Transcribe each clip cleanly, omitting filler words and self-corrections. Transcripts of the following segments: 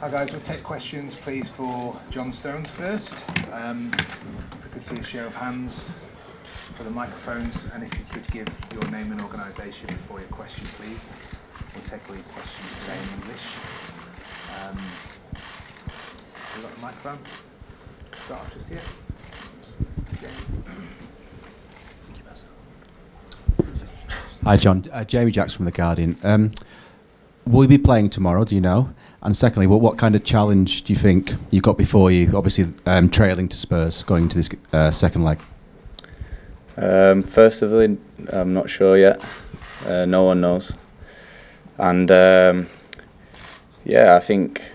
Hi guys, we'll take questions please for John Stones first. If we could see a show of hands for the microphones, and if you could give your name and organisation before your question please. We'll take all these questions today in English. We've got the microphone. Start off just here. Hi John, Jamie Jacks from The Guardian. Will you be playing tomorrow, do you know? And secondly, what kind of challenge do you think you've got before you, obviously trailing to Spurs going into this second leg? First of all, I'm not sure yet. No one knows. And yeah, I think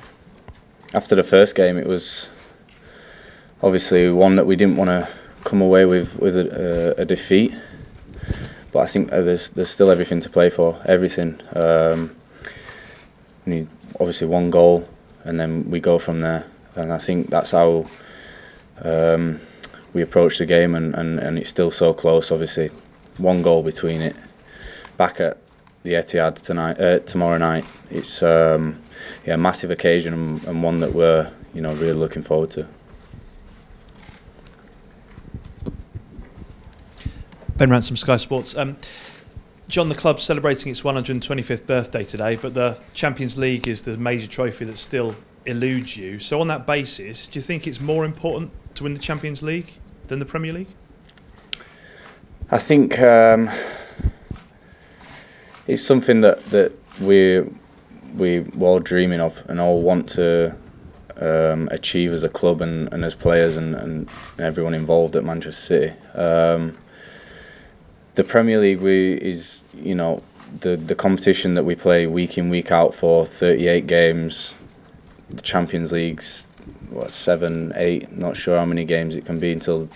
after the first game, it was obviously one that we didn't want to come away with a defeat. But I think there's still everything to play for, everything. We need obviously one goal, and then we go from there. And I think that's how we approach the game, and it's still so close. Obviously, one goal between it. Back at the Etihad tomorrow night. It's a massive occasion, and one that we're really looking forward to. Ben Ransom, Sky Sports. John, the club's celebrating its 125th birthday today, but the Champions League is the major trophy that still eludes you. So on that basis, do you think it's more important to win the Champions League than the Premier League? I think it's something that we're all dreaming of and all want to achieve as a club and as players and everyone involved at Manchester City. The Premier League is, the competition that we play week in, week out for 38 games. The Champions League's, 7, 8, not sure how many games it can be until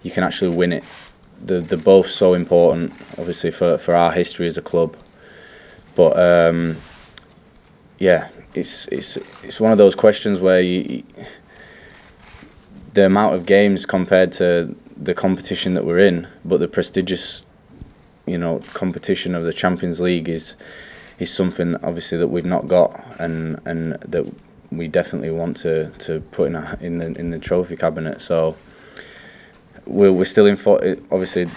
you can actually win it. They're both so important, obviously, for our history as a club. But, yeah, it's one of those questions where the amount of games compared to the competition that we're in, but the prestigious competition of the Champions League is something obviously that we've not got, and that we definitely want to put in the trophy cabinet. So we're still obviously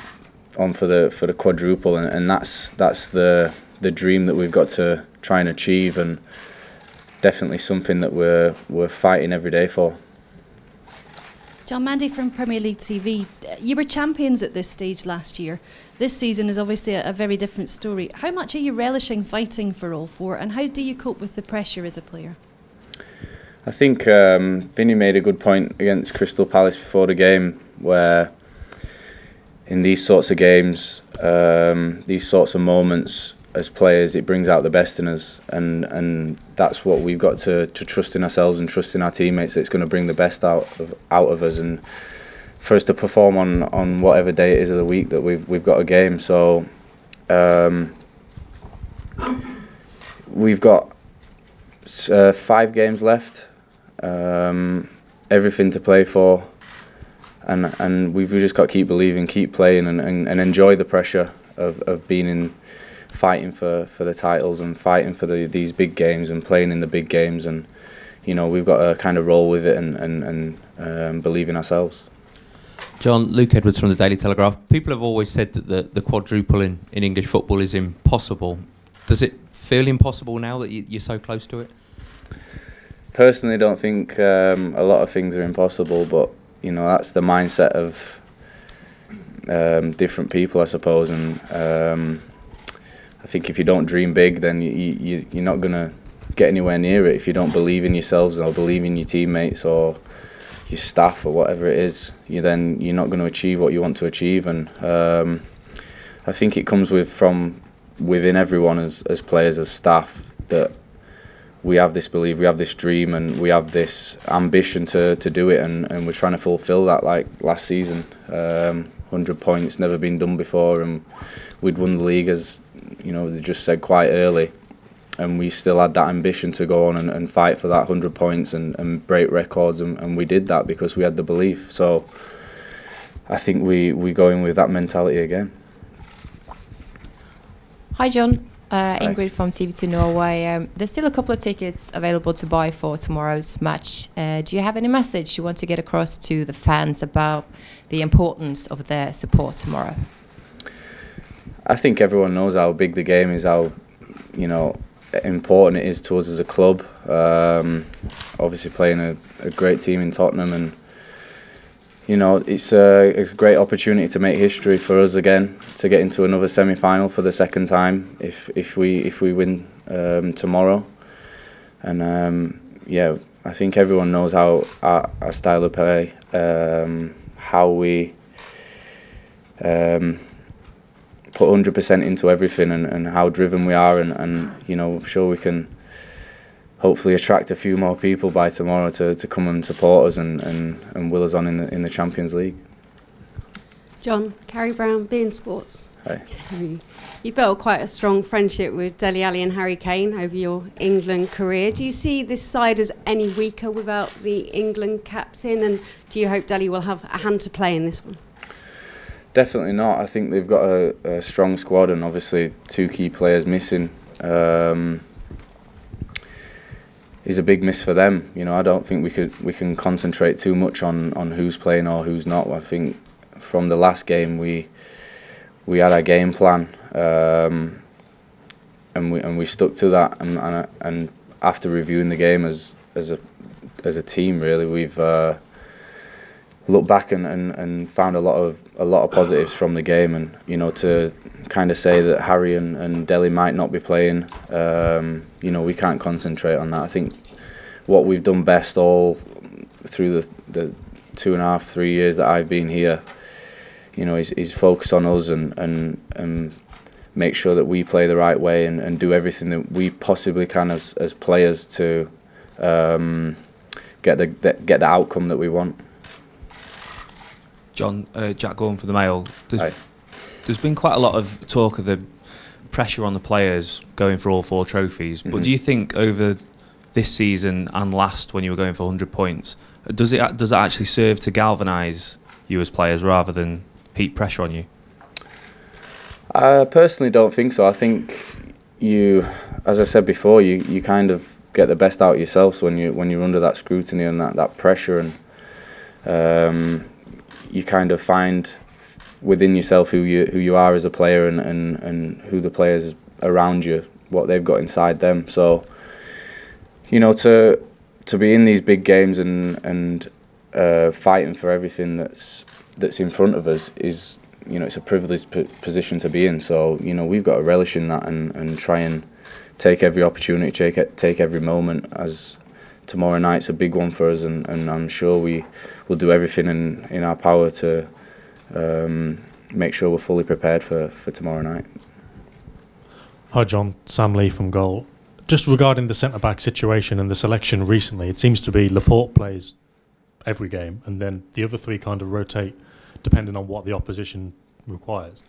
on for the quadruple, and that's the dream that we've got to try and achieve, and definitely something that we're fighting every day for. John, Mandy from Premier League TV. You were champions at this stage last year. This season is obviously a very different story. How much are you relishing fighting for all four, and how do you cope with the pressure as a player? I think Vinny made a good point against Crystal Palace before the game, where in these sorts of games, these sorts of moments, as players, it brings out the best in us, and that's what we've got to trust in ourselves and trust in our teammates. That it's going to bring the best out of us, and for us to perform on whatever day it is of the week that we've got a game. So we've got 5 games left, everything to play for, and we've just got to keep believing, keep playing, and enjoy the pressure of being in. Fighting for the titles and fighting for these big games and playing in the big games, and we've got to kind of roll with it and believe in ourselves. John, Luke Edwards from the Daily Telegraph. People have always said that the quadruple in English football is impossible. Does it feel impossible now that you're so close to it? Personally, I don't think a lot of things are impossible, but that's the mindset of different people, I suppose, and I think if you don't dream big, then you're not going to get anywhere near it. If you don't believe in yourselves or believe in your teammates or your staff or whatever it is, you're not going to achieve what you want to achieve. And I think it comes from within everyone as players, as staff, that we have this belief, we have this dream, and we have this ambition to do it, and we're trying to fulfil that. Like last season, 100 points, never been done before, and we'd won the league, as they just said, quite early, and we still had that ambition to go on and fight for that 100 points and break records, and we did that because we had the belief. So I think we go in with that mentality again. Hi John, Ingrid from TV2 Norway. There's still a couple of tickets available to buy for tomorrow's match. Do you have any message you want to get across to the fans about the importance of their support tomorrow? I think everyone knows how big the game is, how important it is to us as a club. Obviously playing a great team in Tottenham, and it's a great opportunity to make history for us again, to get into another semi-final for the second time if we win tomorrow. And I think everyone knows how our style of play, how we put 100% into everything, and how driven we are, and I'm sure we can hopefully attract a few more people by tomorrow to come and support us and will us on in the Champions League. John, Carrie Brown, beIN Sports. Hi. You built quite a strong friendship with Dele Alli and Harry Kane over your England career. Do you see this side as any weaker without the England captain, and do you hope Dele will have a hand to play in this one? Definitely not. I think they've got a strong squad, and obviously 2 key players missing. Is a big miss for them. I don't think we can concentrate too much on who's playing or who's not. I think from the last game we had our game plan, and we stuck to that. And after reviewing the game as a team, really, we've looked back and found a lot of positives from the game. And to kind of say that Harry and Dele might not be playing, we can't concentrate on that. I think what we've done best all through the 2.5, 3 years that I've been here, is focus on us and make sure that we play the right way and do everything that we possibly can as players to get the outcome that we want. John, Jack Gordon for the Mail. There's been quite a lot of talk of the pressure on the players going for all 4 trophies, but do you think over this season and last, when you were going for 100 points, does it actually serve to galvanise you as players rather than heap pressure on you? I personally don't think so. I think as I said before, you kind of get the best out of yourselves when you're under that scrutiny and that pressure, and you kind of find within yourself who you are as a player, and who the players around you, what they've got inside them. So to be in these big games and fighting for everything that's in front of us is, it's a privileged position to be in. So we've got to relish in that and try and take every opportunity, take every moment, as tomorrow night's a big one for us, and I'm sure we will do everything in our power to make sure we're fully prepared for tomorrow night. Hi John, Sam Lee from Goal. Just regarding the centre-back situation and the selection recently, it seems to be Laporte plays every game, and then the other 3 kind of rotate depending on what the opposition requires.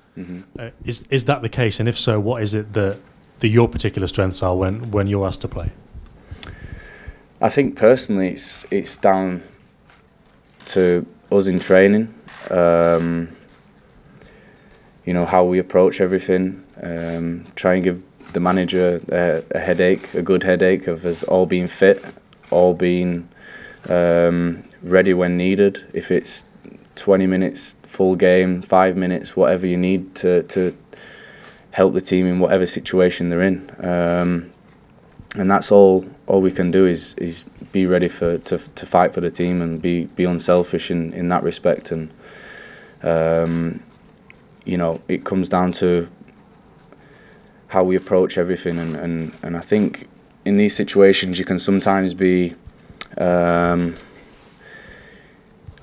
Is that the case, and if so, what is it that your particular strengths are when you're asked to play? I think personally it's down to us in training, how we approach everything, try and give the manager a good headache of us all being fit, all being ready when needed. If it's 20 minutes, full game, 5 minutes, whatever you need to help the team in whatever situation they're in. And that's all we can do is be ready to fight for the team and be unselfish in that respect. And it comes down to how we approach everything, and I think in these situations you can sometimes be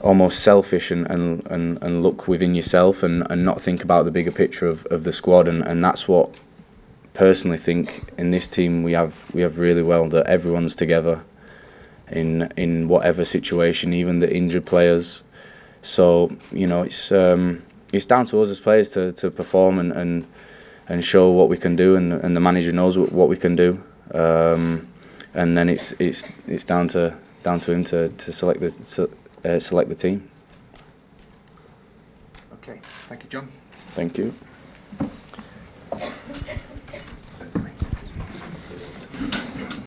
almost selfish and look within yourself and not think about the bigger picture of the squad, and that's what personally think in this team we have really well, that everyone's together in whatever situation, even the injured players. So it's down to us as players to perform and show what we can do, and the manager knows what we can do, and then it's down to him to select the team. Okay, thank you, John. Thank you.